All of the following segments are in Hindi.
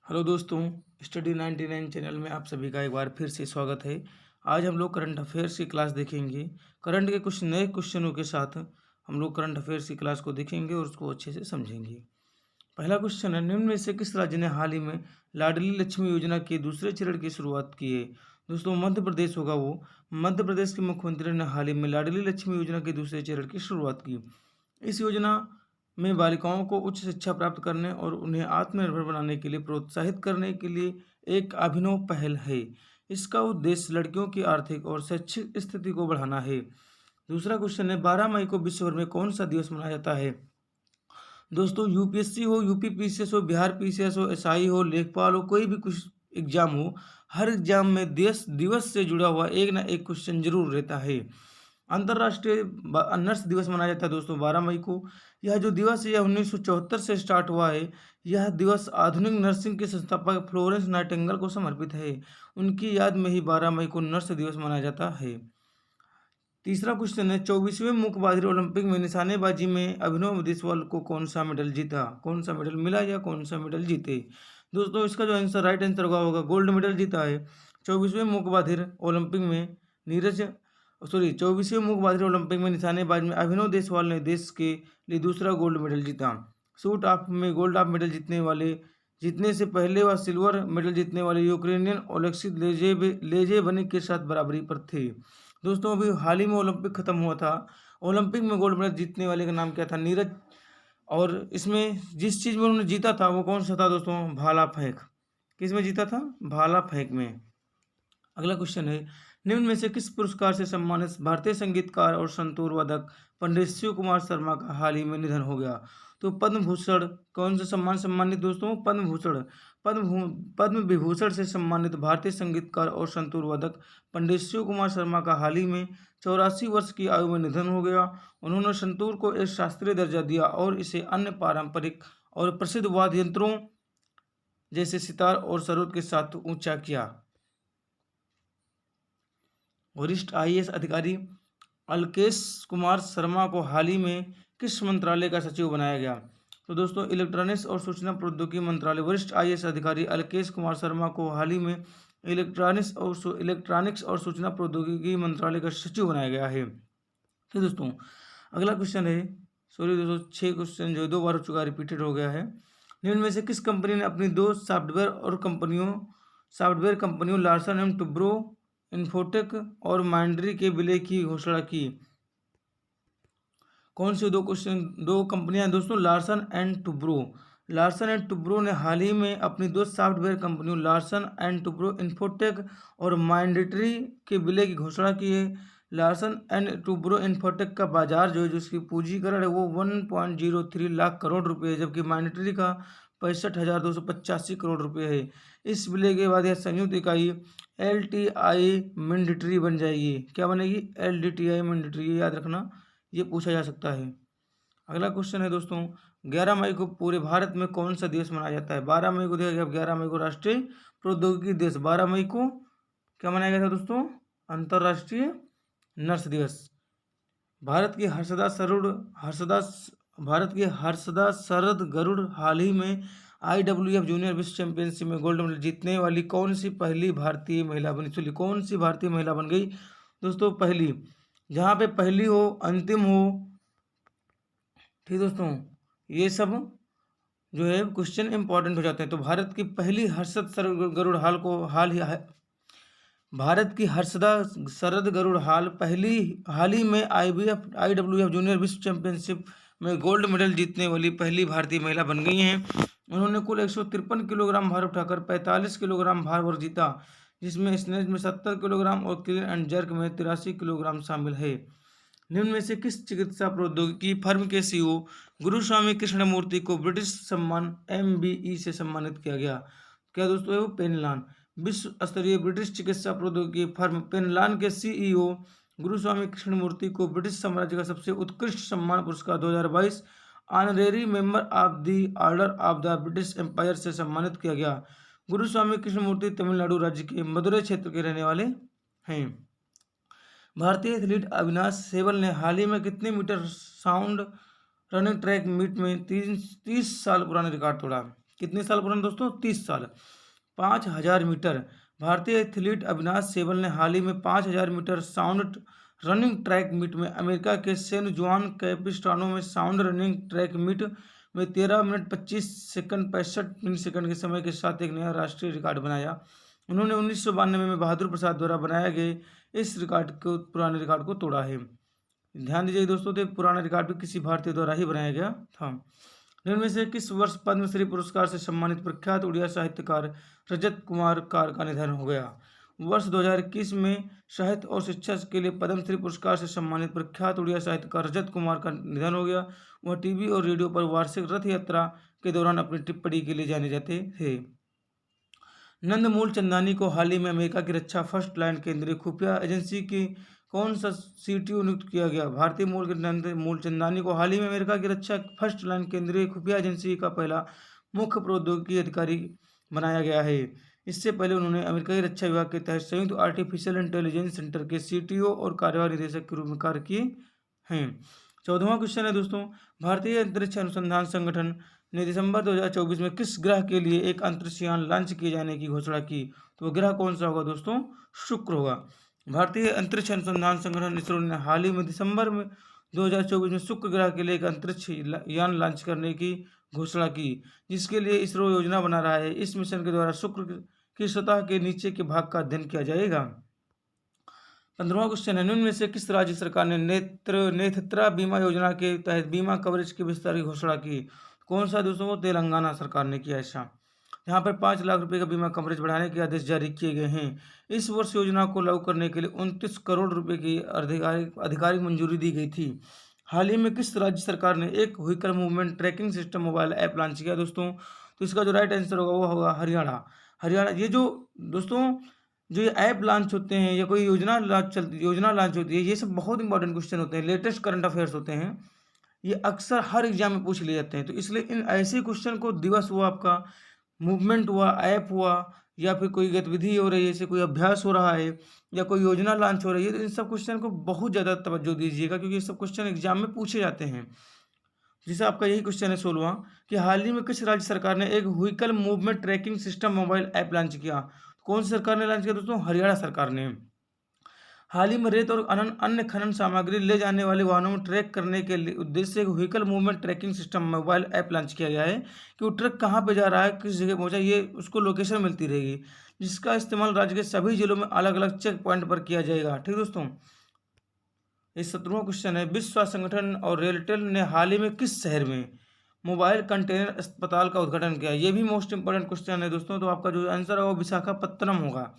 हेलो दोस्तों, स्टडी 99 चैनल में आप सभी का एक बार फिर से स्वागत है। आज हम लोग करंट अफेयर्स की क्लास देखेंगे। करंट के कुछ नए क्वेश्चनों के साथ हम लोग करंट अफेयर्स की क्लास को देखेंगे और उसको अच्छे से समझेंगे। पहला क्वेश्चन है, निम्न में से किस राज्य ने हाल ही में लाडली लक्ष्मी योजना के दूसरे चरण की शुरुआत की है? दोस्तों, मध्य प्रदेश होगा वो। मध्य प्रदेश के मुख्यमंत्री ने हाल ही में लाडली लक्ष्मी योजना के दूसरे चरण की शुरुआत की। इस योजना में बालिकाओं को उच्च शिक्षा प्राप्त करने और उन्हें आत्मनिर्भर बनाने के लिए प्रोत्साहित करने के लिए एक अभिनव पहल है। इसका उद्देश्य लड़कियों की आर्थिक और शैक्षिक स्थिति को बढ़ाना है। दूसरा क्वेश्चन है, 12 मई को विश्व भर में कौन सा दिवस मनाया जाता है? दोस्तों, यूपीएससी हो, यूपी पीसीएस हो, बिहार पीसीएस हो, एसआई हो, लेखपाल हो, कोई भी कुछ एग्जाम हो, हर एग्जाम में देश दिवस से जुड़ा हुआ एक ना एक क्वेश्चन जरूर रहता है। अंतर्राष्ट्रीय नर्स दिवस मनाया जाता है दोस्तों 12 मई को। यह जो दिवस है यह 1974 से स्टार्ट हुआ है। यह दिवस आधुनिक नर्सिंग के संस्थापक फ्लोरेंस नाइटिंगेल को समर्पित है। उनकी याद में ही 12 मई को नर्स दिवस मनाया जाता है। तीसरा क्वेश्चन है, 24वें मुक्केबाजी ओलंपिक में निशानेबाजी में अभिनव बिंदुवाल को कौन सा मेडल जीता? कौन सा मेडल मिला या कौन सा मेडल जीते? दोस्तों, इसका जो आंसर राइट आंसर होगा गोल्ड मेडल जीता है। 24वें मुक्केबाजी ओलंपिक में निशानेबाजी में अभिनव बिंदुवाल ने देश के लिए दूसरा गोल्ड मेडल जीता। शूट ऑफ में गोल्ड ऑफ मेडल जीतने से पहले वह सिल्वर मेडल जीतने वाले यूक्रेनियन ओलेक्सी लेजेबनिक के साथ बराबरी पर थे। दोस्तों, अभी हाल ही में ओलंपिक खत्म हुआ था। ओलंपिक में गोल्ड मेडल जीतने वाले का नाम क्या था? नीरज। और इसमें जिस चीज़ में उन्होंने जीता था वो कौन सा था दोस्तों? भाला फेंक। किस में जीता था? भाला फेंक में। अगला क्वेश्चन है, निम्न में से किस पुरस्कार से सम्मानित भारतीय संगीतकार और संतूर वादक पंडित शिव कुमार शर्मा का हाल ही में निधन हो गया? तो पद्म भूषण। कौन से सम्मान सम्मानित दोस्तों? पद्म भूषण। पद्म विभूषण से सम्मानित भारतीय संगीतकार और संतूर वादक पंडित शिव कुमार शर्मा का हाल ही में 84 वर्ष की आयु में निधन हो गया। उन्होंने संतूर को एक शास्त्रीय दर्जा दिया और इसे अन्य पारंपरिक और प्रसिद्ध वाद्य यंत्रों जैसे सितार और सरोद के साथ ऊंचा किया। वरिष्ठ आईएएस अधिकारी अलकेश कुमार शर्मा को हाल ही में किस मंत्रालय का सचिव बनाया गया? तो दोस्तों, इलेक्ट्रॉनिक्स और सूचना प्रौद्योगिकी मंत्रालय। वरिष्ठ आईएएस अधिकारी अलकेश कुमार शर्मा को हाल ही में इलेक्ट्रॉनिक्स और सूचना प्रौद्योगिकी मंत्रालय का सचिव बनाया गया है। तो दोस्तों, अगला क्वेश्चन है, सॉरी दोस्तों, 6 क्वेश्चन जो 2 बार हो चुका है, रिपीटेड हो गया है। निम्न में से किस कंपनी ने अपनी 2 सॉफ्टवेयर कंपनियों लार्सन एंड टुब्रो इन्फोटेक और माइंडरी के विलय की घोषणा की? कौन सी दो कंपनियां दोस्तों? लार्सन एंड टुब्रो ने हाल ही में अपनी 2 सॉफ्टवेयर कंपनियों लार्सन एंड टुब्रो इन्फोटेक और माइंडट्री के विलय की घोषणा की है। लार्सन एंड टुब्रो इन्फोटेक का बाजार जो है, जिसकी पूंजीकरण है वो 1.03 लाख करोड़ रुपए है, जबकि माइंडट्री का 65,285 करोड़ रुपए है। इस विलय के बाद यह संयुक्त इकाई LTI मिंडट्री बन जाएगी। क्या बनेगी? LTI मिंडट्री, याद रखना, ये पूछा जा सकता है। अगला क्वेश्चन है दोस्तों, 11 मई को पूरे भारत में कौन सा दिवस मनाया जाता है? 12 मई को देखा गया, 11 मई को राष्ट्रीय प्रौद्योगिकी दिवस। 12 मई को क्या मनाया गया था दोस्तों? अंतर्राष्ट्रीय नर्स दिवस। भारत की हर्षदा शरद गरुड़ हाल ही में IWF जूनियर विश्व चैंपियनशिप में गोल्ड मेडल जीतने वाली कौन सी भारतीय महिला बन गई? दोस्तों, पहली। जहाँ पे पहली हो, अंतिम हो, ठीक दोस्तों, ये सब जो है क्वेश्चन इंपॉर्टेंट हो जाते हैं। तो भारत की पहली हर्षद शरद गरुड़ हाल ही में IWF जूनियर विश्व चैंपियनशिप में गोल्ड मेडल जीतने वाली पहली भारतीय महिला बन गई हैं। उन्होंने कुल 153 किलोग्राम भार उठाकर 45 किलोग्राम भार वर्ग जीता, जिसमें स्नेच में 70 किलोग्राम और क्लीन एंड जर्क में 83 किलोग्राम शामिल है। निम्न में से किस चिकित्सा प्रौद्योगिकी फर्म के CEO गुरुस्वामी कृष्णमूर्ति को ब्रिटिश सम्मान MBE से सम्मानित किया गया? क्या दोस्तों है वो? पेनलान। विश्व स्तरीय ब्रिटिश चिकित्सा प्रौद्योगिकी फर्म पेनलान के CEO गुरुस्वामी कृष्णमूर्ति को ब्रिटिश साम्राज्य का सबसे उत्कृष्ट सम्मान पुरस्कार 2022 honorary member of the order of the British Empire से सम्मानित किया गया। गुरुस्वामी कृष्णमूर्ति तमिलनाडु राज्य के मदुरै क्षेत्र के रहने वाले हैं। भारतीय एथलीट अविनाश सेहगल ने हाल ही में कितने metre sound running track meet में 30 साल पुराने रिकॉर्ड तोड़ा? कितने साल पुराना दोस्तों? 30 साल। 5000 मीटर। भारतीय एथलीट अविनाश सेहगल ने हाल ही में 5000 metre sound running track meet में अमेरिका के सैन जुआन कैपिस्टानो में साउंड रनिंग ट्रैक मीट में 13 मिनट 25 सेकंड 65 मिली सेकंड के समय के साथ एक नया राष्ट्रीय रिकॉर्ड बनाया। उन्होंने 1992 में बहादुर प्रसाद द्वारा बनाए गए इस पुराने रिकॉर्ड को तोड़ा है। ध्यान दीजिए दोस्तों, तो पुराना रिकॉर्ड भी किसी भारतीय द्वारा ही बनाया गया था। इनमें से किस वर्ष पद्मश्री पुरस्कार से सम्मानित प्रख्यात उड़िया साहित्यकार रजत कुमार कार का निधन हो गया? वर्ष 2021 में साहित्य और शिक्षा के लिए पद्मश्री पुरस्कार से सम्मानित प्रख्यात उड़िया साहित्यकार रजत कुमार का निधन हो गया। वह टीवी और रेडियो पर वार्षिक रथ यात्रा के दौरान अपनी टिप्पणी के लिए जाने जाते थे। नंदमूल चंदानी को हाल ही में अमेरिका की रक्षा फर्स्ट लाइन केंद्रीय खुफिया एजेंसी की कौन सा CTO नियुक्त किया गया? भारतीय मूल के नंदमूल चंदानी को हाल ही में अमेरिका की रक्षा फर्स्ट लाइन केंद्रीय खुफिया एजेंसी का पहला मुख्य प्रौद्योगिकी अधिकारी बनाया गया है। इससे पहले उन्होंने अमेरिकी रक्षा विभाग के तहत संयुक्त आर्टिफिशियल इंटेलिजेंस सेंटर के CTO और कार्यवाही निदेशक के रूप में कार्य किए हैं। 14वां क्वेश्चन है दोस्तों, भारतीय अंतरिक्ष अनुसंधान संगठन ने दिसंबर 2024 में किस ग्रह के लिए एक अंतरिक्ष यान लॉन्च किए जाने की घोषणा की? तो वह ग्रह कौन सा होगा दोस्तों? शुक्र होगा। भारतीय अंतरिक्ष अनुसंधान संगठन इसरो ने हाल ही में दिसंबर में 2024 में शुक्र ग्रह के लिए एक अंतरिक्ष यान लॉन्च करने की घोषणा की, जिसके लिए इसरो योजना बना रहा है। इस मिशन के द्वारा शुक्र की सतह के नीचे के भाग का अध्ययन किया जाएगा। 15वां क्वेश्चन है, निम्न में से किस राज्य सरकार ने नेत्रा बीमा योजना के तहत बीमा कवरेज के विस्तार की घोषणा की? कौन सा दोस्तों? तेलंगाना सरकार ने किया ऐसा। यहाँ पर 5 लाख रुपए का बीमा कवरेज बढ़ाने के आदेश जारी किए गए हैं। इस वर्ष योजना को लागू करने के लिए 29 करोड़ रुपए की आधिकारिक मंजूरी दी गई थी। हाल ही में किस राज्य सरकार ने एक vehicle movement tracking system mobile app launch किया दोस्तों? तो इसका जो राइट आंसर होगा वो होगा हरियाणा। ये जो दोस्तों जो ये ऐप लॉन्च होते हैं या कोई योजना लॉन्च होती है, ये सब बहुत इंपॉर्टेंट क्वेश्चन होते हैं, लेटेस्ट करंट अफेयर्स होते हैं। ये अक्सर हर एग्जाम में पूछ लिए जाते हैं। तो इसलिए इन ऐसे क्वेश्चन को दिवस हुआ आपका, मूवमेंट हुआ, ऐप हुआ, या फिर कोई गतिविधि हो रही है, जैसे कोई अभ्यास हो रहा है या कोई योजना लॉन्च हो रही है, तो इन सब क्वेश्चन को बहुत ज़्यादा तवज्जो दीजिएगा, क्योंकि ये सब क्वेश्चन एग्जाम में पूछे जाते हैं। जैसे आपका यही क्वेश्चन है 16वां कि हाल ही में किस राज्य सरकार ने एक vehicle movement tracking system mobile app launch किया? कौन सी सरकार ने लॉन्च किया दोस्तों? हरियाणा सरकार ने। हाल ही में रेत और अन्य खनन सामग्री ले जाने वाले वाहनों में ट्रैक करने के लिए उद्देश्य से एक vehicle movement tracking system mobile app launch किया गया है कि वो ट्रक कहाँ पे जा रहा है, किस जगह पहुंचा, ये उसको लोकेशन मिलती रहेगी, जिसका इस्तेमाल राज्य के सभी जिलों में अलग अलग चेक पॉइंट पर किया जाएगा। ठीक दोस्तों, इस 17वां क्वेश्चन है, विश्व स्वास्थ्य संगठन और रेलटेल ने हाल ही में किस शहर में मोबाइल कंटेनर अस्पताल का उद्घाटन किया? ये भी मोस्ट इंपॉर्टेंट क्वेश्चन है दोस्तों। तो आपका जो आंसर होगा विशाखापत्तनम होगा।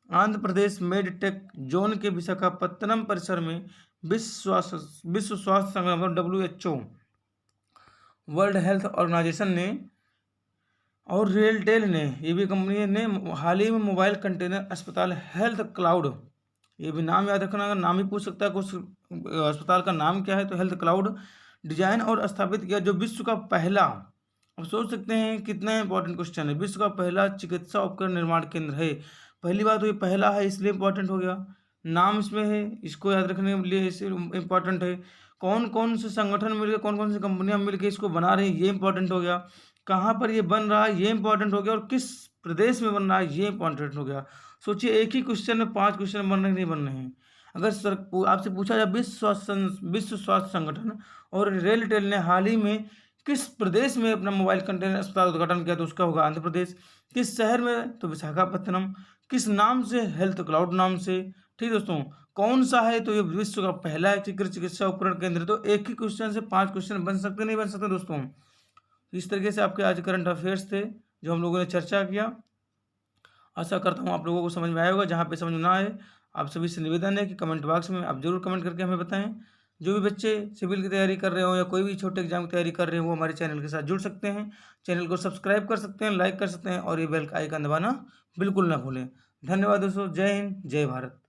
आंध्र प्रदेश मेडटेक जोन के विशाखापत्तनम परिसर में विश्व स्वास्थ्य संगठन WHO, वर्ल्ड हेल्थ ऑर्गेनाइजेशन ने और रेलटेल ने, ये भी कंपनी ने हाल ही में मोबाइल कंटेनर अस्पताल हेल्थ क्लाउड, ये भी नाम याद रखना, अगर नाम ही पूछ सकता है कुछ अस्पताल का नाम क्या है, तो हेल्थ क्लाउड डिजाइन और स्थापित किया, जो विश्व का पहला, अब सोच सकते हैं कितना इंपॉर्टेंट क्वेश्चन है, विश्व का पहला चिकित्सा उपकरण निर्माण केंद्र है। पहली बात तो ये पहला है इसलिए इंपॉर्टेंट हो गया, नाम इसमें है, इसको याद रखने के लिए इसे इंपॉर्टेंट है। कौन कौन से संगठन मिलकर, कौन कौन सी कंपनियां मिलकर इसको बना रही हैं, ये इंपॉर्टेंट हो गया। कहाँ पर ये बन रहा है ये इंपॉर्टेंट हो गया, और किस प्रदेश में बन रहा है ये इंपॉर्टेंट हो गया। सोचिए एक ही क्वेश्चन में 5 क्वेश्चन बन रहे नहीं बन रहे हैं। अगर आपसे पूछा जाए विश्व स्वास्थ्य संगठन और रेलटेल ने हाल ही में किस प्रदेश में अपना मोबाइल कंटेनर अस्पताल उद्घाटन किया, तो उसका होगा आंध्र प्रदेश। किस शहर में, तो विशाखापत्तनम। किस नाम से, हेल्थ क्लाउड नाम से। ठीक दोस्तों, कौन सा है, तो ये विश्व का पहला चिकित्सा उपकरण केंद्र। तो एक ही क्वेश्चन से 5 क्वेश्चन बन सकते नहीं बन सकते दोस्तों। इस तरीके से आपके आज करंट अफेयर्स थे जो हम लोगों ने चर्चा किया। आशा करता हूँ आप लोगों को समझ में आया होगा। जहाँ पे समझ ना आए, आप सभी से निवेदन है कि कमेंट बॉक्स में आप जरूर कमेंट करके हमें बताएं। जो भी बच्चे सिविल की तैयारी कर रहे हो या कोई भी छोटे एग्जाम की तैयारी कर रहे हो, वो हमारे चैनल के साथ जुड़ सकते हैं। चैनल को सब्सक्राइब कर सकते हैं, लाइक कर सकते हैं, और ये बेल का आइकन दबाना बिल्कुल ना भूलें। धन्यवाद दोस्तों। जय हिंद, जय भारत।